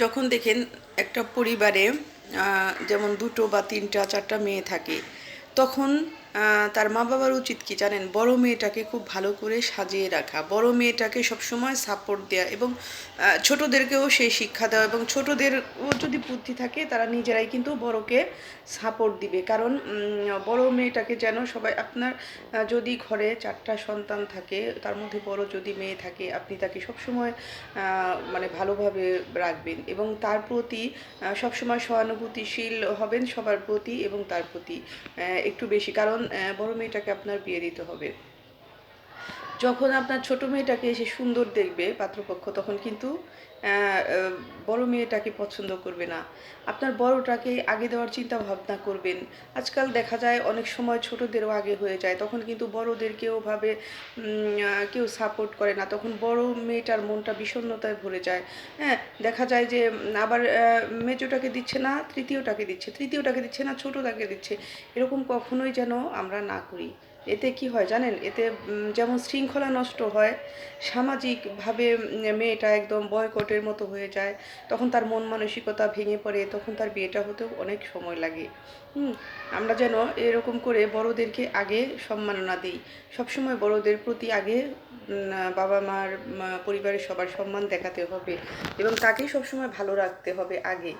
যখন দেখেন একটা পরিবারে যেমন ২টো বা ৩টা ৪টা মেয়ে থাকে, তখন তার মা-বাবার উচিত কি জানেন? বড় মেয়েটাকে খুব ভালো করে সাজিয়ে রাখা। বড় মেয়েটাকে সবসময় সাপোর্ট দেয়া এবং ছোটদেরকেও সেই শিক্ষা দেওয়া এবং ছোটদেরও যদি বুদ্ধি থাকে তারা নিজেরাই কিন্তু বড়কে সাপোর্ট দিবে। কারণ বড় মেয়েটাকে যেন সবাই আপনার যদি ঘরে ৪টা সন্তান থাকে, তার মধ্যে বড় যদি মেয়ে থাকে, আপনি তাকে সবসময় মানে ভালোভাবে রাখবেন এবং তার প্রতি সবসময় সহানুভূতিশীল হবেন সবার প্রতি এবং তার প্রতি একটু বেশি। কারণ বড় মেয়েটাকে আপনার বিয়ে দিতে হবে। যখন আপনার ছোট মেয়েটাকে এসে সুন্দর দেখবে পাত্রপক্ষ, তখন কিন্তু বড় মেয়েটাকে পছন্দ করবে না। আপনার বড়টাকে আগে দেওয়ার চিন্তা ভাবনা করবেন। আজকাল দেখা যায় অনেক সময় ছোটদেরও আগে হয়ে যায়, তখন কিন্তু বড়দেরকেও ভাবে কেউ সাপোর্ট করে না, তখন বড় মেয়েটার মনটা বিষণ্ণতায় ভরে যায়। হ্যাঁ, দেখা যায় যে আবার মেজোটাকে দিচ্ছে না, তৃতীয়টাকে দিচ্ছে, তৃতীয়টাকে দিচ্ছে না, ছোটটাকে দিচ্ছে। এরকম কখনোই যেন আমরা না করি। এতে কি হয় জানেন? এতে যেমন শৃঙ্খলা নষ্ট হয়, সামাজিকভাবে মেয়েটা একদম বয়কটের মতো হয়ে যায়। তখন তার মন মানসিকতা ভেঙে পড়ে, তখন তার বিয়েটা হতেও অনেক সময় লাগে। হুম? আমরা যেন এরকম করে বড়দেরকে আগে সম্মাননা দিই। সবসময় বড়দের প্রতি আগে বাবা-মার, পরিবারের সবার সম্মান দেখাতে হবে এবং তাকেই সবসময় ভালো রাখতে হবে আগে।